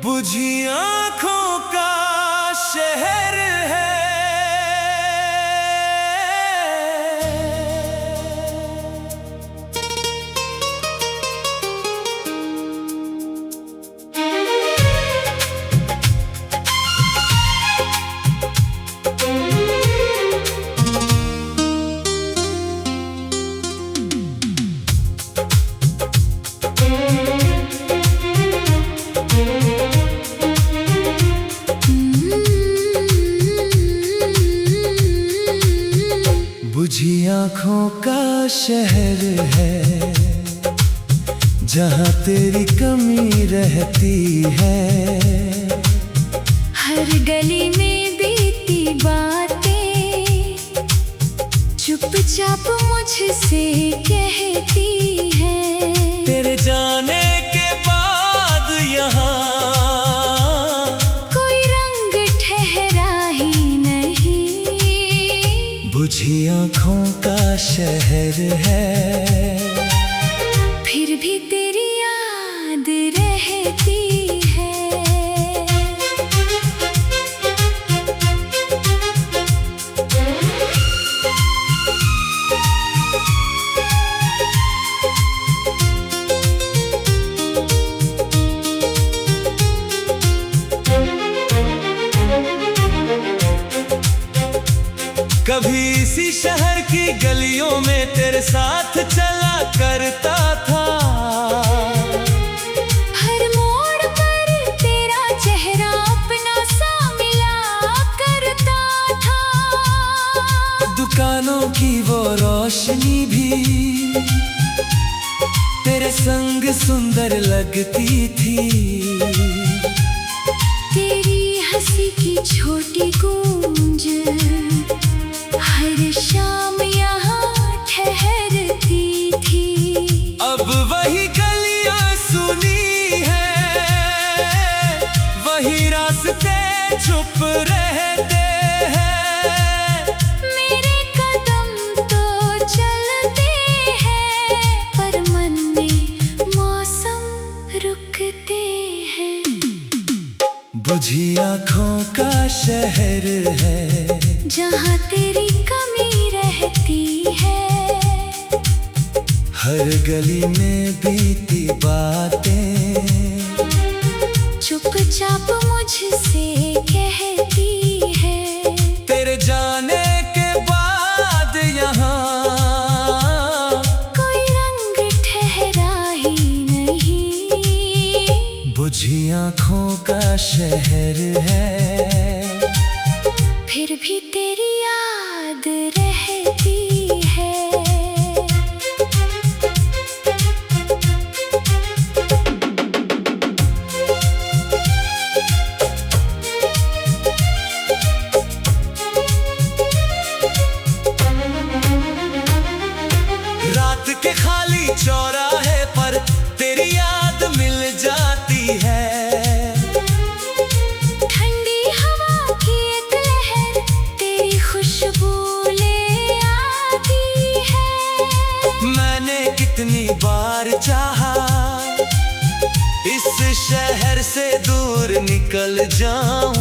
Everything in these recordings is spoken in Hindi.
बुझी आँखों का शहर है, बुझी आँखों का शहर है, जहाँ तेरी कमी रहती है। हर गली में बीती बातें चुपचाप मुझसे कहती है। तेरे जाने के बाद यहाँ कोई रंग ठहरा ही नहीं। बुझी आँखों का शहर है, फिर भी तेरी याद रहती है। कभी इसी शहर की गलियों में तेरे साथ चला करता था। हर मोड़ पर तेरा चेहरा अपना सा मिला करता था। दुकानों की वो रोशनी भी तेरे संग सुंदर लगती थी। तेरी हंसी की छोटी गूंज हर शाम यहाँ ठहरती थी। अब वही गलियां सुनी है, वही रास्ते चुप रहते हैं। मेरे कदम तो चलते हैं, पर मन में मौसम रुकते हैं। बुझी आँखों का शहर है, जहाँ तेरी कमी रहती है। हर गली में बीती बातें चुपचाप मुझसे कहती है। तेरे जाने के बाद यहाँ कोई रंग ठहरा ही नहीं। बुझी आँखों का शहर है, फिर भी तेरी याद रहती है। रात के खाली चौराहे पर तेरी याद मिल जाती है। ठंडी हवा की एक लहर तेरी खुशबू ले आती है। मैंने कितनी बार चाहा इस शहर से दूर निकल जाऊं,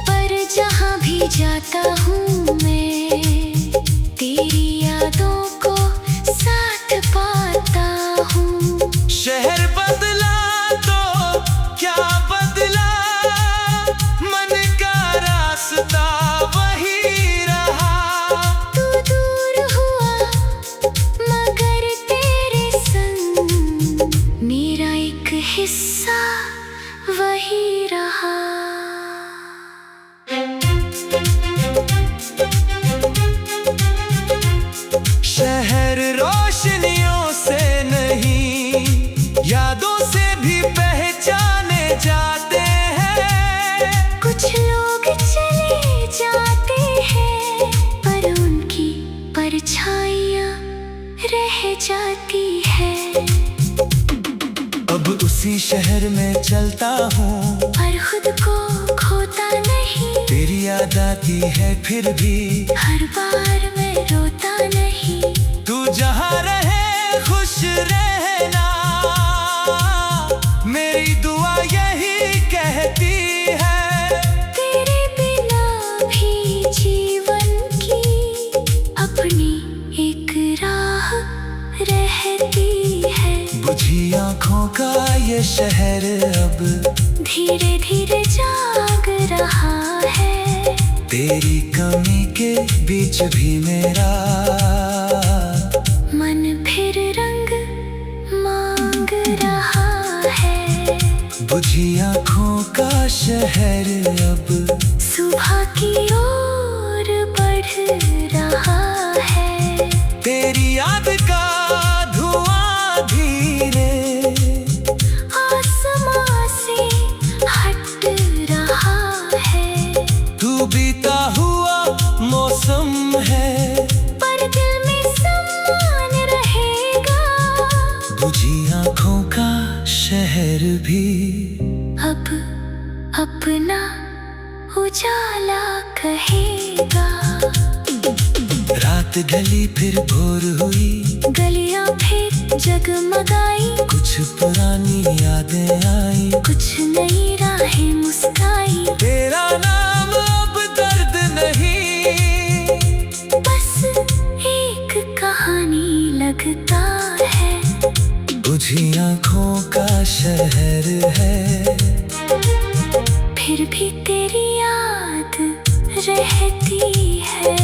पर जहाँ भी जाता हूँ मैं तेरी यादों को साथ पाता हूँ। शहर बदला तो क्या बदला, मन का रास्ता वही रहा। तू दूर हुआ मगर तेरे संग मेरा एक हिस्सा वही रहा। शहर रोशनियों से नहीं, यादों से भी पहचाने जाते हैं। कुछ लोग चले जाते हैं, पर उनकी परछाइयाँ रह जाती है। अब उसी शहर में चलता हूँ, पर खुद को खोता नहीं। तेरी याद आती है फिर भी हर बार मैं रोता नहीं। तू जहाँ रहे खुश रहना, मेरी दुआ यही कहती है। तेरे बिना भी जीवन की अपनी एक राह रहती है। बुझी आँखों का ये शहर अब धीरे धीरे जाग रहा है। तेरी कमी के बीच भी मेरा मन फिर रंग मांग रहा है। बुझी आँखों का शहर अब सुबह की ओर बढ़ रहा है। तेरी याद का धुआं धीरे आसमां से हट रहा है। तू बीता हुआ मौसम है, पर दिल में सम्मान रहेगा। बुझी आँखों का शहर भी अब अपना उजाला कहेगा। रात ढली फिर भोर हुई, गलियां फिर जगमगाई। कुछ पुरानी यादें आई, कुछ नई राहें मुस्काई। तेरा नाम अब दर्द नहीं, बस एक कहानी लगता है। बुझी आँखों का शहर है, फिर भी तेरी याद रहती है।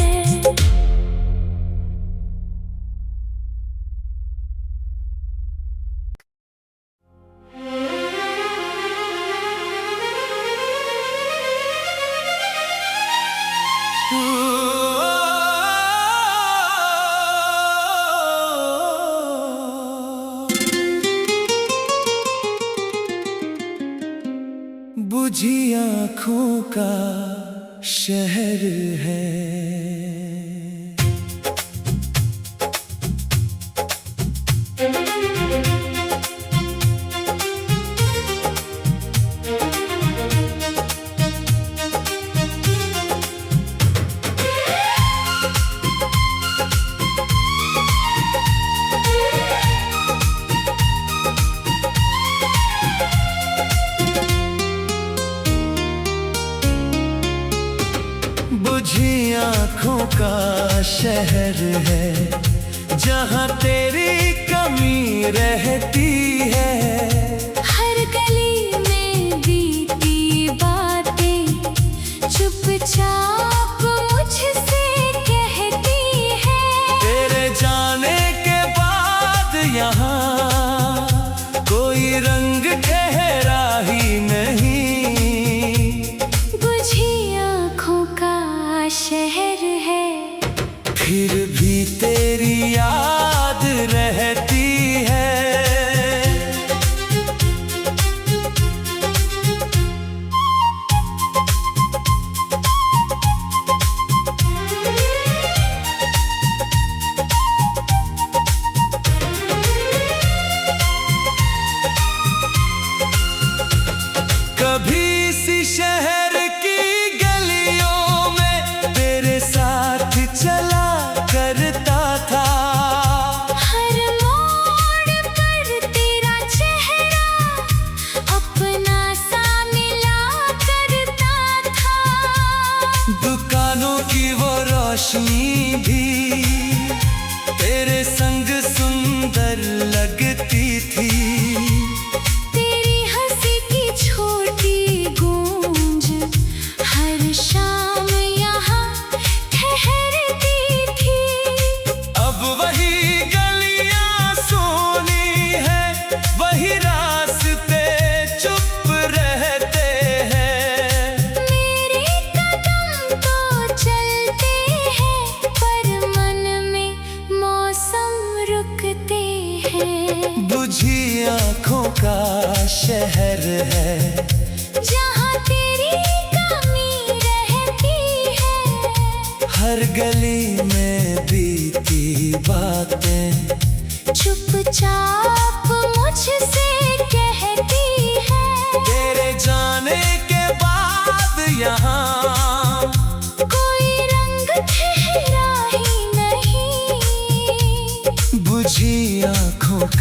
बुझी आँखों का शहर है। बुझी आँखों का शहर है, जहाँ तेरी कमी रहती है। हर गली में बीती बातें चुपचाप मुझसे कहती है। तेरे जाने के बाद यहाँ कोई रंग ठहरा ही नहीं। बुझी आँखों का शहर है, फिर भी तेरी याद रहती है। कभी इसी शहर की गलियों में तेरे साथ चला करता था। हर मोड़ पर तेरा चेहरा अपना सा मिला करता था। दुकानों की वो रोशनी भी तेरे संग सुंदर लगती थी। तेरी हंसी की छोटी गूंज हर शाम यहाँ ठहरती थी। अब वही गलियां सोनी है, वही रास्ते चुप रहते हैं। मेरे कदम तो चलते हैं, पर मन में मौसम रुकते हैं। बुझी आँखों का शहर है, जहाँ तेरी कमी रहती है। हर गली में बीती बातें चुपचाप मुझसे कहती है। तेरे जाने के बाद यहाँ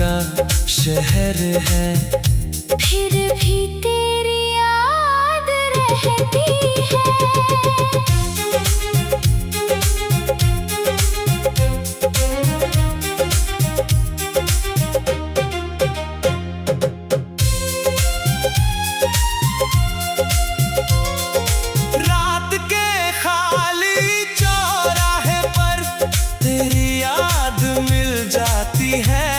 का शहर है। फिर भी तेरी याद रहती है। रात के खाली चौराहे पर तेरी याद मिल जाती है।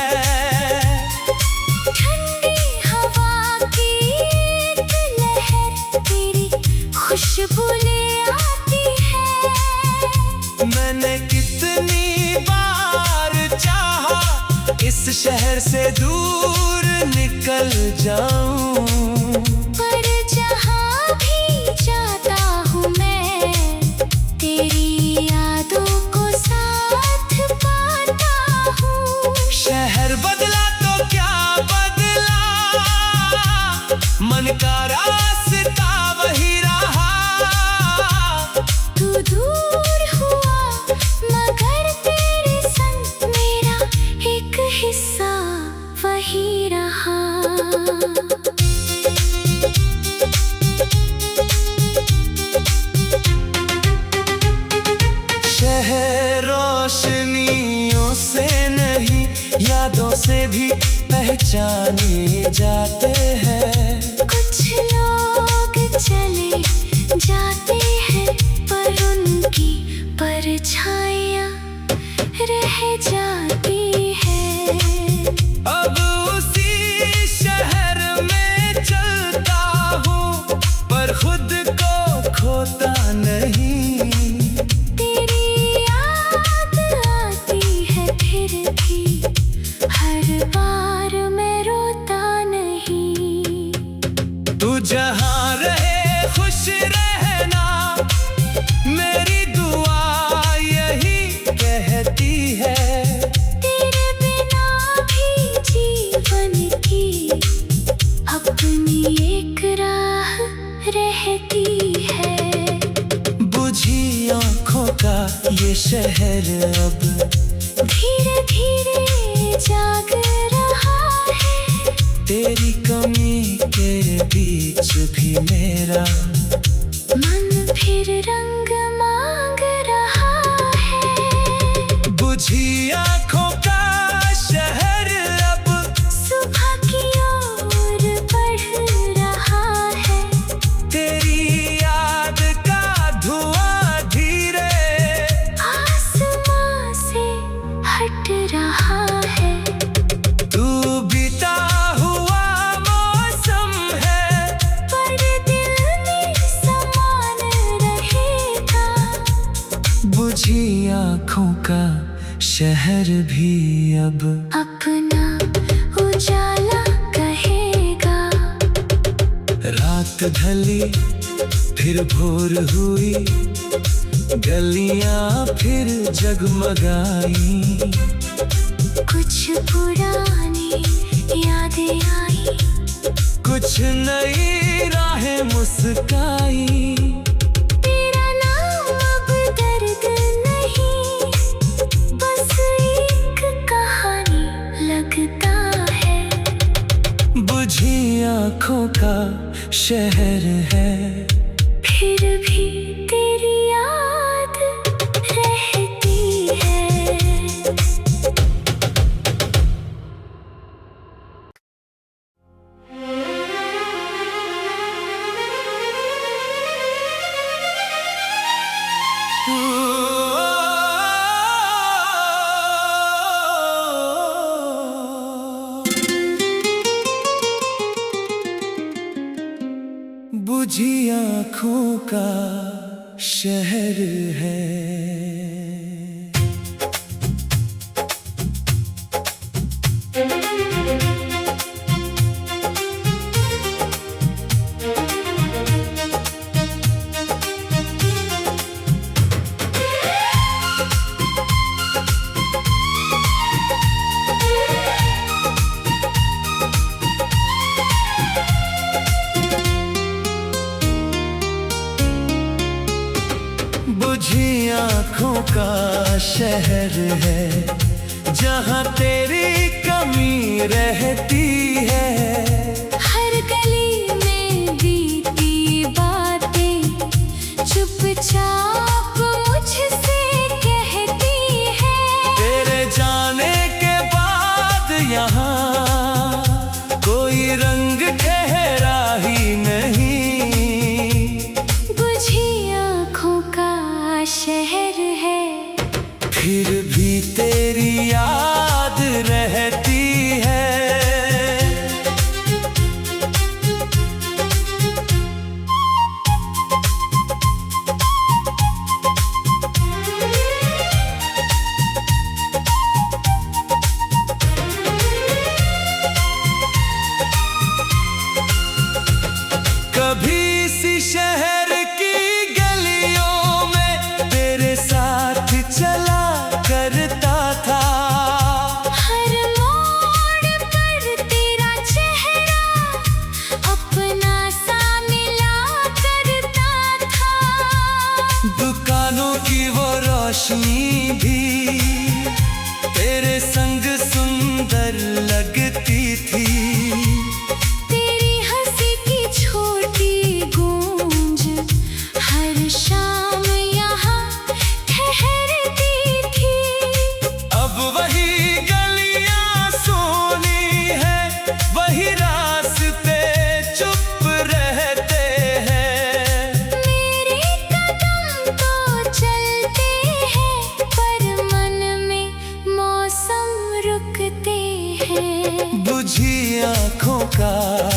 ठंडी हवा की एक लहर तेरी खुशबू ले आती है। मैंने कितनी बार चाहा इस शहर से दूर निकल जाऊं, पर जहाँ भी जाता हूँ मैं तेरी यादों को साथ पाता हूँ। शहर बदला तो क्या बदला, मन का रास्ता वही रहा। तू दूर हुआ मगर तेरे संग मेरा एक हिस्सा वही रहा। शहर रोशनियों से नहीं यादों से भी पहचाने जाते हैं। कुछ लोग चले जाते हैं पर उनकी परछाइयाँ रह जाती है। अब उसी शहर में चलता हूँ पर खुद को खोता नहीं। तेरी याद आती है फिर भी हर बार मैं रोता नहीं। तू जहाँ रहे खुश रहना, मेरी दुआ यही कहती है। तेरे बिना भी जीवन की अपनी एक राह रहती है। बुझी आँखों का ये शहर अब धीरे धीरे जाग रहा है। तेरी कमी के बीच भी मेरा मन फिर रंग मांग रहा है। बुझी आँखों का शहर अब सुबह की ओर बढ़ रहा है। तेरी याद का धुआं धीरे आसमां से हट रहा है। तू बीता हुआ मौसम है, पर दिल में समान रहेगा। बुझी आँखों का शहर भी अब अपना उजाला कहेगा। रात ढली फिर भोर हुई, गलियां फिर जगमगाई। कुछ पुरानी यादें आई, कुछ नई राहें मुस्काई। तेरा नाम अब दर्द नहीं, बस एक कहानी लगता है। बुझी आँखों का शहर है, फिर भी तेरी याद रहती है। बुझी आँखों का शहर है। बुझी आँखों का शहर है, जहाँ तेरी कमी रहती है। हर गली में बीती बातें चुपचाप मुझसे कहती है। तेरे जाने के बाद यहाँ कोई रंग ठहरा ही नहीं। बुझी आँखों का शहर है, फिर भी तेरी याद रहती है। कभी इसी शहर की गलियों में तेरे साथ चला करता था। हर मोड़ पर तेरा चेहरा अपना सा मिला करता था। दुकानों की वो रोशनी भी तेरे संग सुंदर लगती थी। तेरी हंसी की छोटी गूंज हर शाम यहाँ ठहरती थी। अब वही गलियां सोनी है, वही रास्ते चुप रहते हैं। मेरे कदम तो चलते हैं, पर मन में मौसम रुकते हैं। बुझी आँखों का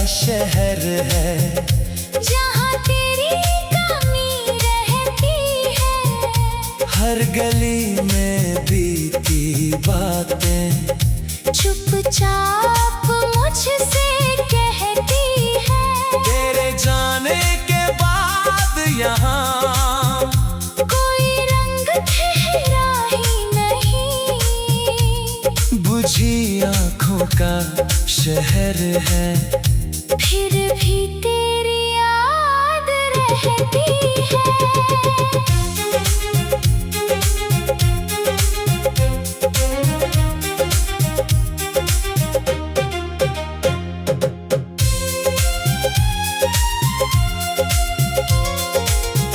शहर है, जहाँ तेरी कमी रहती है। हर गली में बीती बातें चुपचाप मुझसे कहती है। तेरे जाने के बाद यहाँ कोई रंग ठहरा ही नहीं। बुझी आँखों का शहर है, फिर भी तेरी याद रहती है।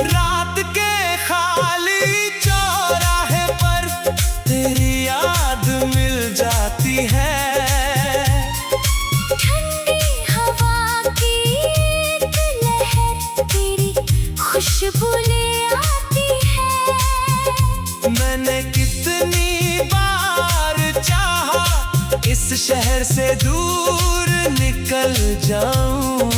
रात के खाली चौराहे पर तेरी याद मिल जाती है। ठंडी हवा की एक लहर तेरी खुशबू ले आती है। मैंने कितनी बार चाहा इस शहर से दूर निकल जाऊं,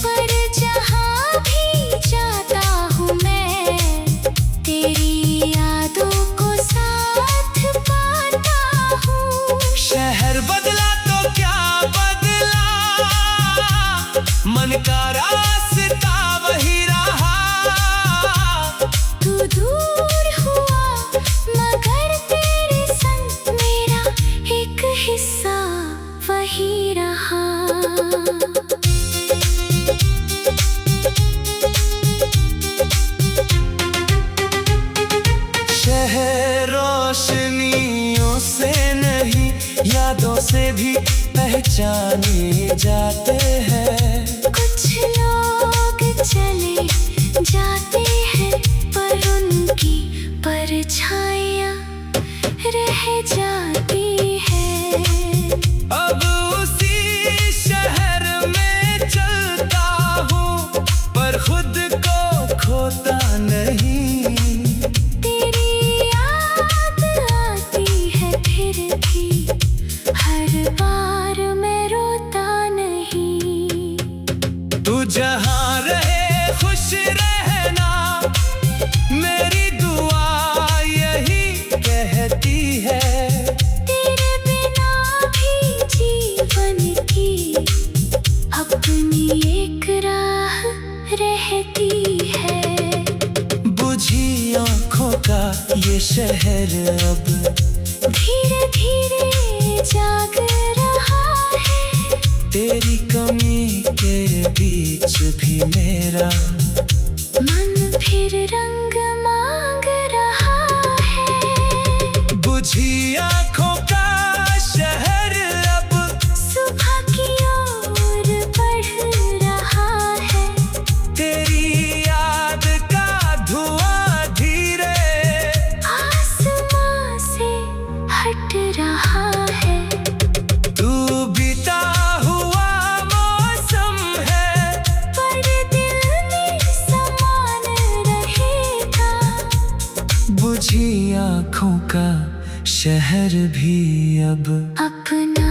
पर जहाँ भी जाता हूँ मैं तेरी यादों को साथ पाता हूँ। शहर बदला तो क्या बदला, मन का रास्ता वही रहा। तू दूर हुआ मगर तेरे संग मेरा एक हिस्सा वही रहा। शहर रोशनियों से नहीं, यादों से भी पहचाने जाते हैं। कुछ लोग चले जाते हैं, पर उनकी परछाइयाँ रह जाती है। अब उसी शहर में चलता हूँ, पर खुद को खोता नहीं। तेरी याद आती है फिर भी, हर बार मैं रोता नहीं। तू जहाँ रहे खुश रहना, मेरी दुआ यही कहती है। तेरे बिना भी जीवन की अपनी एक राह रहती है। बुझी आँखों का ये शहर अब धीरे धीरे जाग रहा है। तेरी कमी के बीच भी मेरा मन फिर रंग मांग रहा है। बुझी आँखों का शहर आँखों का शहर भी अब अपना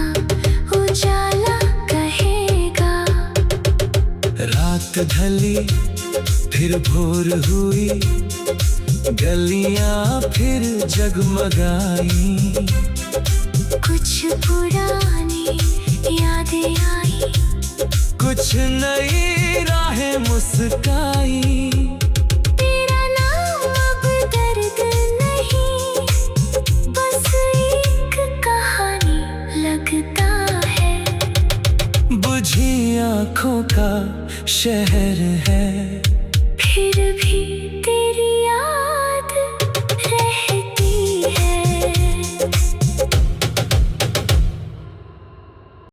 उजाला कहेगा। रात ढली फिर भोर हुई, गलियां फिर जगमगाई। कुछ पुरानी यादें आई, कुछ नई राहें मुस्काई। तेरा नाम अब दर्द नहीं, बस एक कहानी लगता है। बुझी आँखों का शहर है, फिर भी तेरी याद